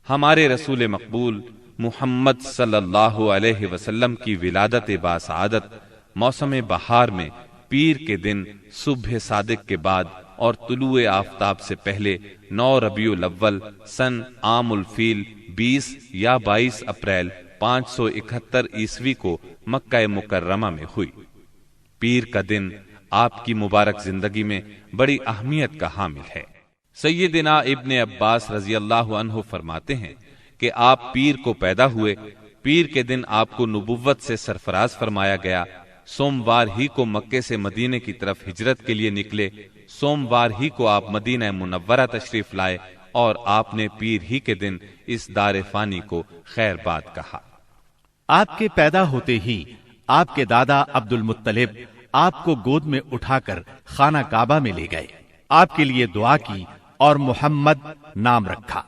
ہمارے رسول مقبول محمد صلی اللہ علیہ وسلم کی ولادت باسعادت موسم بہار میں پیر کے دن صبح صادق کے بعد اور طلوع آفتاب سے پہلے 9 ربیع الاول سن عام الفیل 20 یا 22 اپریل 571 عیسوی کو مکہ مکرمہ میں ہوئی۔ پیر کا دن آپ کی مبارک زندگی میں بڑی اہمیت کا حامل ہے۔ سیدنا ابن عباس رضی اللہ عنہ فرماتے ہیں کہ آپ پیر کو پیدا ہوئے، پیر کے دن آپ کو نبوت سے سرفراز فرمایا گیا، سوموار ہی کو مکے سے مدینے کی طرف ہجرت کے لیے نکلے، سوموار ہی کو آپ مدینہ منورہ تشریف لائے اور آپ نے پیر ہی کے دن اس دار فانی کو خیر باد کہا۔ آپ کے پیدا ہوتے ہی آپ کے دادا عبد المطلب آپ کو گود میں اٹھا کر خانہ کعبہ میں لے گئے، آپ کے لیے دعا کی اور محمد نام رکھا۔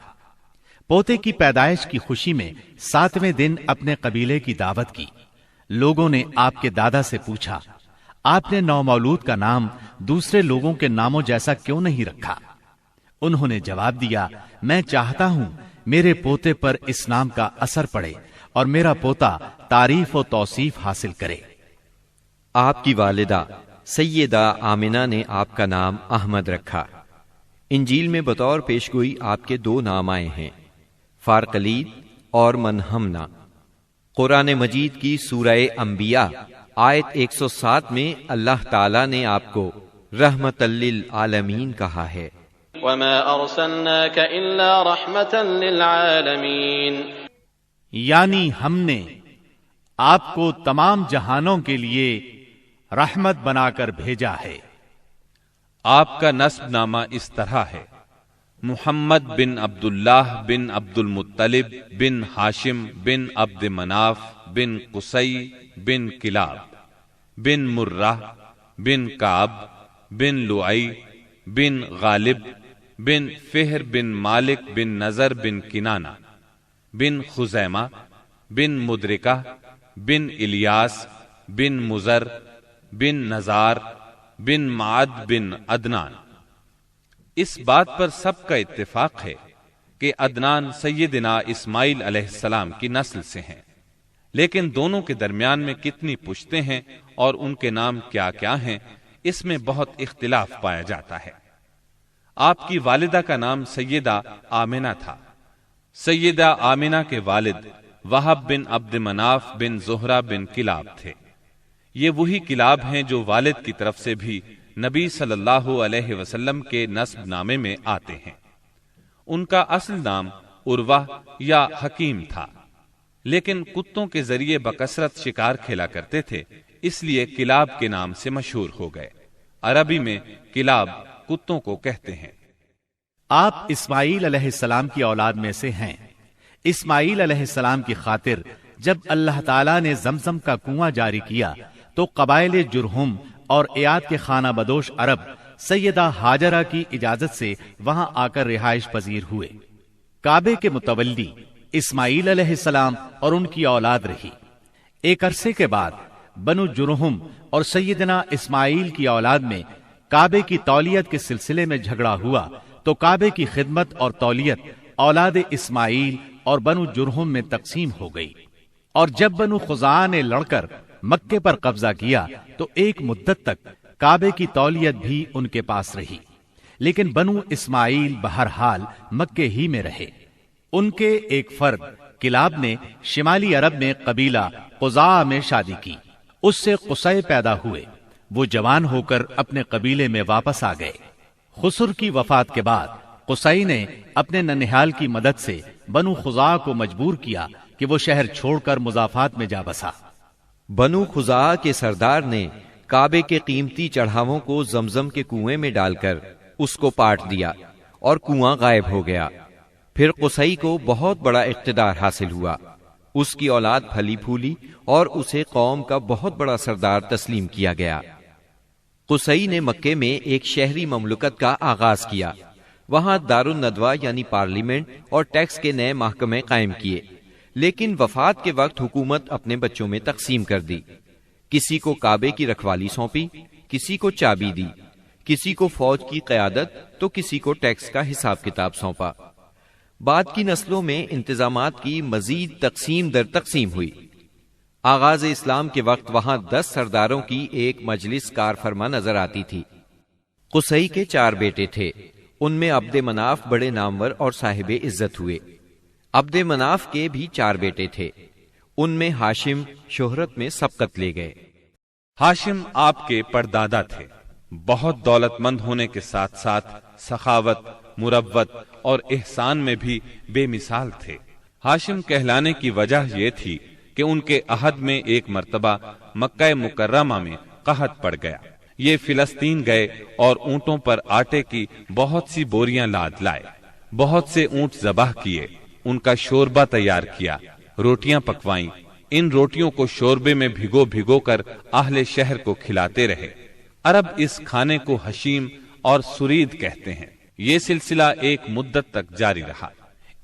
پوتے کی پیدائش کی خوشی میں 7ویں دن اپنے قبیلے کی دعوت کی۔ لوگوں نے آپ کے دادا سے پوچھا، آپ نے نومولود کا نام دوسرے لوگوں کے ناموں جیسا کیوں نہیں رکھا؟ انہوں نے جواب دیا، میں چاہتا ہوں میرے پوتے پر اس نام کا اثر پڑے اور میرا پوتا تعریف و توصیف حاصل کرے۔ آپ کی والدہ سیدہ آمنہ نے آپ کا نام احمد رکھا۔ انجیل میں بطور پیشگوئی آپ کے 2 نام آئے ہیں، فارقلید اور منہمنا۔ قرآن مجید کی سورہ انبیاء آیت 107 میں اللہ تعالیٰ نے آپ کو رحمت للعالمین کہا ہے، وَمَا أَرْسَلْنَاكَ إِلَّا رَحْمَةً لِلْعَالَمِينَ، یعنی ہم نے آپ کو تمام جہانوں کے لیے رحمت بنا کر بھیجا ہے۔ آپ کا نسب نامہ اس طرح ہے: محمد بن عبداللہ بن عبد المطلب بن ہاشم بن عبد مناف بن قصی بن کلاب بن مرہ بن کعب بن لعی بن غالب بن فہر بن مالک بن نظر بن کنانہ بن خزیمہ بن مدرکہ بن الیاس بن مزر بن نزار بن معد بن عدنان۔ اس بات پر سب کا اتفاق ہے کہ عدنان سیدنا اسماعیل علیہ السلام کی نسل سے ہیں، لیکن دونوں کے درمیان میں کتنی پشتیں ہیں اور ان کے نام کیا کیا ہیں، اس میں بہت اختلاف پایا جاتا ہے۔ آپ کی والدہ کا نام سیدہ آمنہ تھا۔ سیدہ آمنہ کے والد وہب بن عبد مناف بن زہرہ بن کلاب تھے۔ یہ وہی کلاب ہیں جو والد کی طرف سے بھی نبی صلی اللہ علیہ وسلم کے نسب نامے میں آتے ہیں۔ ان کا اصل نام عروہ یا حکیم تھا، لیکن کتوں کے ذریعے بکثرت شکار کھیلا کرتے تھے، اس لیے کلاب کے نام سے مشہور ہو گئے۔ عربی میں کلاب کتوں کو کہتے ہیں۔ آپ اسماعیل علیہ السلام کی اولاد میں سے ہیں۔ اسماعیل علیہ السلام کی خاطر جب اللہ تعالیٰ نے زمزم کا کنواں جاری کیا تو قبائل جرہم اور ایاد کے خانہ بدوش عرب سیدہ ہاجرہ کی اجازت سے وہاں آ کر رہائش پذیر ہوئے۔ کعبے کے متولی اسماعیل علیہ السلام اور ان کی اولاد رہی۔ ایک عرصے کے بعد بنو جرہم اور سیدنا اسماعیل کی اولاد میں کعبے کی تولیت کے سلسلے میں جھگڑا ہوا تو کعبے کی خدمت اور تولیت اولاد اسماعیل اور بنو جرہم میں تقسیم ہو گئی، اور جب بنو خزاعہ نے لڑ کر مکے پر قبضہ کیا تو ایک مدت تک کعبے کی تولیت بھی ان کے پاس رہی، لیکن بنو اسماعیل بہرحال مکے ہی میں رہے۔ ان کے ایک فرد کلاب نے شمالی عرب میں قبیلہ قزاعہ میں شادی کی، اس سے قصی پیدا ہوئے۔ وہ جوان ہو کر اپنے قبیلے میں واپس آ گئے۔ خسر کی وفات کے بعد قصی نے اپنے ننہال کی مدد سے بنو خزاعہ کو مجبور کیا کہ وہ شہر چھوڑ کر مضافات میں جا بسا۔ بنو خزاعہ کے سردار نے کعبے کے قیمتی چڑھاووں کو زمزم کے کنویں میں ڈال کر اس کو پاٹ دیا اور کنواں غائب ہو گیا۔ پھر قصی کو بہت بڑا اقتدار حاصل ہوا، اس کی اولاد پھلی پھولی اور اسے قوم کا بہت بڑا سردار تسلیم کیا گیا۔ قصی نے مکے میں ایک شہری مملکت کا آغاز کیا، وہاں دارالندوہ یعنی پارلیمنٹ اور ٹیکس کے نئے محکمے قائم کیے، لیکن وفات کے وقت حکومت اپنے بچوں میں تقسیم کر دی۔ کسی کو کعبے کی رکھوالی سونپی، کسی کو چابی دی، کسی کو فوج کی قیادت تو کسی کو ٹیکس کا حساب کتاب سونپا۔ بعد کی نسلوں میں انتظامات کی مزید تقسیم در تقسیم ہوئی۔ آغاز اسلام کے وقت وہاں 10 سرداروں کی ایک مجلس کار فرما نظر آتی تھی۔ قصی کے 4 بیٹے تھے، ان میں عبد مناف بڑے نامور اور صاحب عزت ہوئے۔ عبد مناف کے بھی 4 بیٹے تھے، ان میں ہاشم شہرت میں سبقت لے گئے۔ ہاشم آپ کے پردادا تھے، بہت دولت مند ہونے کے ساتھ ساتھ سخاوت، مروت اور احسان میں بھی بے مثال تھے۔ ہاشم کہلانے کی وجہ یہ تھی کہ ان کے عہد میں ایک مرتبہ مکہ مکرمہ میں قحط پڑ گیا۔ یہ فلسطین گئے اور اونٹوں پر آٹے کی بہت سی بوریاں لاد لائے، بہت سے اونٹ ذبح کیے، ان کا شوربہ تیار کیا، روٹیاں پکوائیں۔ ان روٹیوں کو شوربے میں بھگو بھگو کر اہل شہر کو کھلاتے رہے۔ عرب اس کھانے کو حشیم اور سرید کہتے ہیں۔ یہ سلسلہ ایک مدت تک جاری رہا،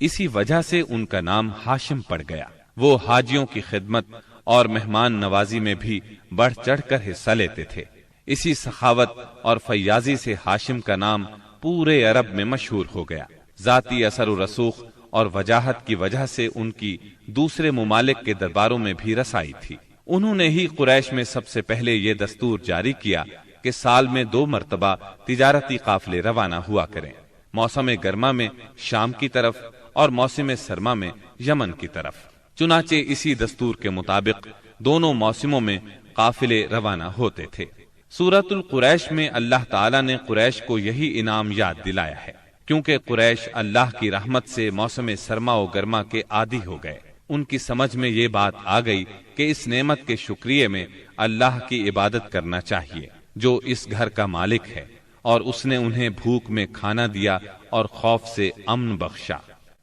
اسی وجہ سے ان کا نام ہاشم پڑ گیا۔ وہ حاجیوں کی خدمت اور مہمان نوازی میں بھی بڑھ چڑھ کر حصہ لیتے تھے۔ اسی سخاوت اور فیاضی سے ہاشم کا نام پورے عرب میں مشہور ہو گیا۔ ذاتی اثر و رسوخ اور وجاہت کی وجہ سے ان کی دوسرے ممالک کے درباروں میں بھی رسائی تھی۔ انہوں نے ہی قریش میں سب سے پہلے یہ دستور جاری کیا کہ سال میں 2 مرتبہ تجارتی قافلے روانہ ہوا کریں، موسم گرما میں شام کی طرف اور موسم سرما میں یمن کی طرف۔ چنانچہ اسی دستور کے مطابق دونوں موسموں میں قافلے روانہ ہوتے تھے۔ سورۃ القریش میں اللہ تعالیٰ نے قریش کو یہی انعام یاد دلایا ہے، کیونکہ قریش اللہ کی رحمت سے موسم سرما و گرما کے عادی ہو گئے۔ ان کی سمجھ میں یہ بات آ گئی کہ اس نعمت کے شکریہ میں اللہ کی عبادت کرنا چاہیے جو اس گھر کا مالک ہے، اور اس نے انہیں بھوک میں کھانا دیا اور خوف سے امن بخشا۔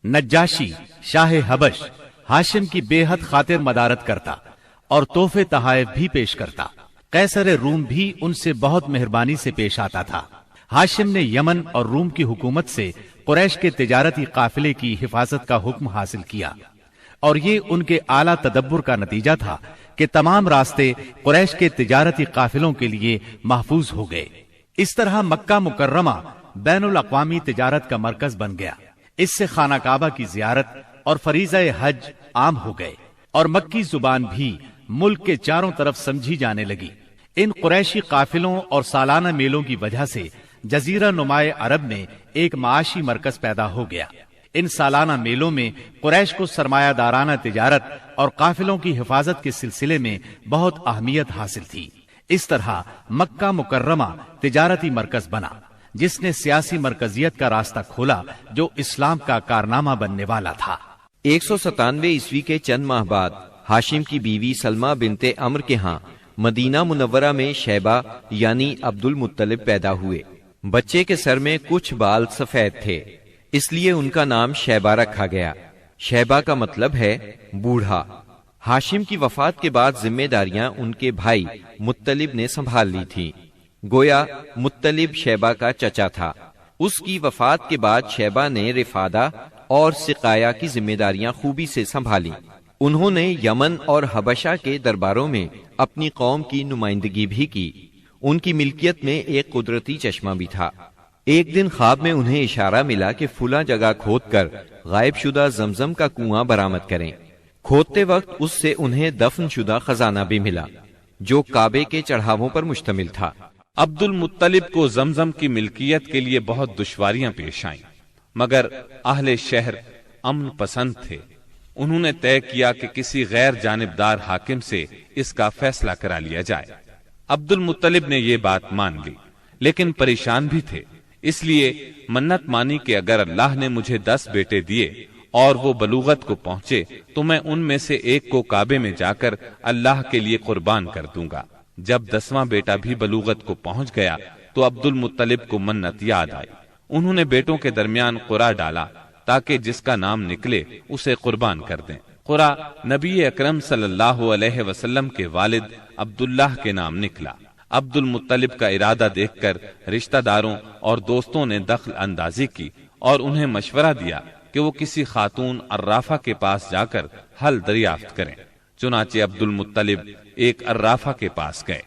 نجاشی شاہ حبش ہاشم کی بے حد خاطر مدارت کرتا اور تحفے تحائف بھی پیش کرتا۔ قیصر روم بھی ان سے بہت مہربانی سے پیش آتا تھا۔ ہاشم نے یمن اور روم کی حکومت سے قریش کے تجارتی قافلے کی حفاظت کا حکم حاصل کیا، اور یہ ان کے اعلیٰ تدبر کا نتیجہ تھا کہ تمام راستے قریش کے تجارتی قافلوں کے لیے محفوظ ہو گئے۔ اس طرح مکہ مکرمہ بین الاقوامی تجارت کا مرکز بن گیا۔ اس سے خانہ کعبہ کی زیارت اور فریضہ حج عام ہو گئے، اور مکی زبان بھی ملک کے چاروں طرف سمجھی جانے لگی۔ ان قریشی قافلوں اور سالانہ میلوں کی وجہ سے جزیرہ نمائے عرب میں ایک معاشی مرکز پیدا ہو گیا۔ ان سالانہ میلوں میں قریش کو سرمایہ دارانہ تجارت اور قافلوں کی حفاظت کے سلسلے میں بہت اہمیت حاصل تھی۔ اس طرح مکہ مکرمہ تجارتی مرکز بنا، جس نے سیاسی مرکزیت کا راستہ کھولا جو اسلام کا کارنامہ بننے والا تھا۔ 197 عیسوی کے چند ماہ بعد ہاشم کی بیوی سلمہ بنت عمر کے ہاں مدینہ منورہ میں شیبہ یعنی عبد المطلب پیدا ہوئے۔ بچے کے سر میں کچھ بال سفید تھے، اس لیے ان کا نام شیبہ رکھا گیا۔ شیبہ کا مطلب ہے بوڑھا۔ ہاشم کی وفات کے بعد ذمہ داریاں ان کے بھائی مطلب نے سنبھال لی تھی۔ گویا مطلب شیبہ کا چچا تھا۔ اس کی وفات کے بعد شیبہ نے رفادہ اور سقایا کی ذمہ داریاں خوبی سے سنبھالی۔ انہوں نے یمن اور حبشہ کے درباروں میں اپنی قوم کی نمائندگی بھی کی۔ ان کی ملکیت میں ایک قدرتی چشمہ بھی تھا۔ ایک دن خواب میں انہیں اشارہ ملا کہ فلاں جگہ کھود کر غائب شدہ زمزم کا کنواں برآمد کریں۔ کھودتے وقت اس سے انہیں دفن شدہ خزانہ بھی ملا جو کعبے کے چڑھاووں پر مشتمل تھا۔ عبد المطلب کو زمزم کی ملکیت کے لیے بہت دشواریاں پیش آئیں، مگر اہل شہر امن پسند تھے۔ انہوں نے طے کیا کہ کسی غیر جانبدار حاکم سے اس کا فیصلہ کرا لیا جائے۔ عبد المطلب نے یہ بات مان لی، لیکن پریشان بھی تھے، اس لیے منت مانی کہ اگر اللہ نے مجھے 10 بیٹے دیے اور وہ بلوغت کو پہنچے تو میں ان میں سے ایک کو کعبے میں جا کر اللہ کے لیے قربان کر دوں گا۔ جب 10واں بیٹا بھی بلوغت کو پہنچ گیا تو عبد المطلب کو منت یاد آئی۔ انہوں نے بیٹوں کے درمیان قرعہ ڈالا تاکہ جس کا نام نکلے اسے قربان کر دیں۔ قرعہ نبی اکرم صلی اللہ علیہ وسلم کے والد عبداللہ کے نام نکلا۔ عبد المطلب کا ارادہ دیکھ کر رشتہ داروں اور دوستوں نے دخل اندازی کی اور انہیں مشورہ دیا کہ وہ کسی خاتون عرافہ کے پاس جا کر حل دریافت کریں۔ چنانچہ عبد المطلب ایک عرافہ کے پاس گئے۔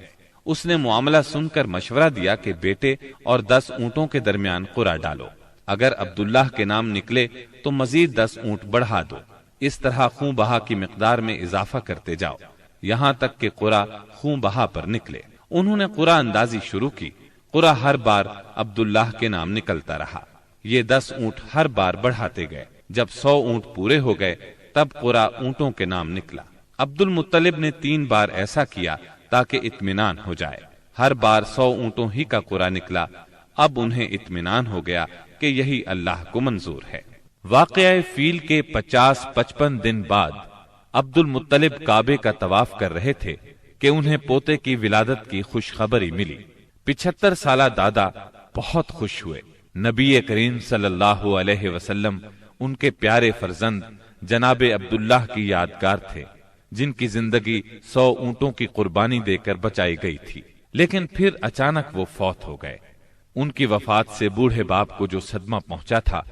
اس نے معاملہ سن کر مشورہ دیا کہ بیٹے اور 10 اونٹوں کے درمیان قرعہ ڈالو۔ اگر عبداللہ کے نام نکلے تو مزید 10 اونٹ بڑھا دو۔ اس طرح خون بہا کی مقدار میں اضافہ کرتے جاؤ یہاں تک کہ قرا خون بہا پر نکلے۔ انہوں نے قرا اندازی شروع کی۔ قرا ہر بار عبداللہ کے نام نکلتا رہا۔ یہ 10 اونٹ ہر بار بڑھاتے گئے۔ جب 100 اونٹ پورے ہو گئے تب قرا اونٹوں کے نام نکلا۔ عبد المطلب نے 3 بار ایسا کیا تاکہ اطمینان ہو جائے۔ ہر بار 100 اونٹوں ہی کا قرا نکلا۔ اب انہیں اطمینان ہو گیا کہ یہی اللہ کو منظور ہے۔ واقعہ فیل کے 50-55 دن بعد عبد المطلب کعبے کا طواف کر رہے تھے کہ انہیں پوتے کی ولادت کی خوشخبری ملی۔ 75 سالہ دادا بہت خوش ہوئے۔ نبی کریم صلی اللہ علیہ وسلم ان کے پیارے فرزند جناب عبداللہ کی یادگار تھے، جن کی زندگی 100 اونٹوں کی قربانی دے کر بچائی گئی تھی، لیکن پھر اچانک وہ فوت ہو گئے۔ ان کی وفات سے بوڑھے باپ کو جو صدمہ پہنچا تھا،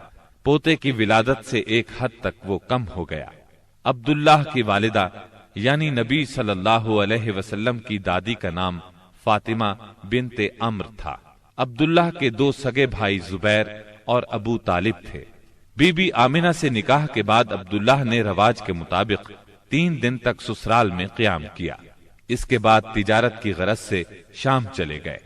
پوتے کی ولادت سے ایک حد تک وہ کم ہو گیا۔ عبداللہ کی والدہ یعنی نبی صلی اللہ علیہ وسلم کی دادی کا نام فاطمہ بنت عمرو تھا۔ عبداللہ کے 2 سگے بھائی زبیر اور ابو طالب تھے۔ بی بی آمنہ سے نکاح کے بعد عبداللہ نے رواج کے مطابق 3 دن تک سسرال میں قیام کیا۔ اس کے بعد تجارت کی غرض سے شام چلے گئے۔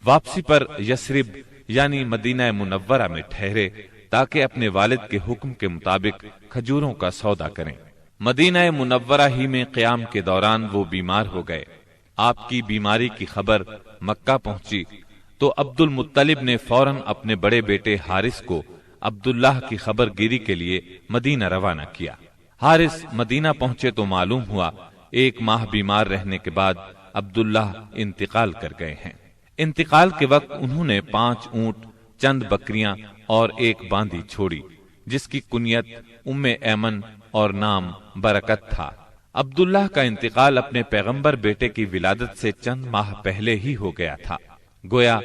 واپسی پر یثرب یعنی مدینہ منورہ میں ٹھہرے تاکہ اپنے والد کے حکم کے مطابق کھجوروں کا سودا کریں۔ مدینہ منورہ ہی میں قیام کے دوران وہ بیمار ہو گئے۔ آپ کی بیماری کی خبر مکہ پہنچی تو عبد المطلب نے فوراً اپنے بڑے بیٹے حارث کو عبداللہ کی خبر گیری کے لیے مدینہ روانہ کیا۔ حارث مدینہ پہنچے تو معلوم ہوا 1 ماہ بیمار رہنے کے بعد عبداللہ انتقال کر گئے ہیں۔ انتقال کے وقت انہوں نے 5 اونٹ، چند بکریاں اور 1 باندی چھوڑی، جس کی کنیت ام ایمن اور نام برکت تھا۔ عبداللہ کا انتقال اپنے پیغمبر بیٹے کی ولادت سے چند ماہ پہلے ہی ہو گیا تھا۔ گویا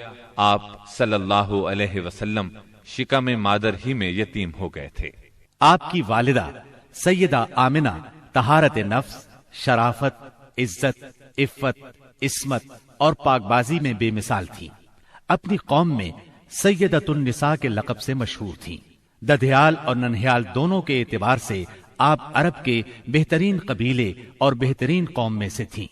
آپ صلی اللہ علیہ وسلم شکم مادر ہی میں یتیم ہو گئے تھے۔ آپ کی والدہ سیدہ آمنہ طہارت نفس، شرافت، عزت، عفت، عصمت اور پاک بازی میں بے مثال تھی۔ اپنی قوم میں سیدۃ النساء کے لقب سے مشہور تھیں۔ ددھیال اور ننہیال دونوں کے اعتبار سے آپ عرب کے بہترین قبیلے اور بہترین قوم میں سے تھیں۔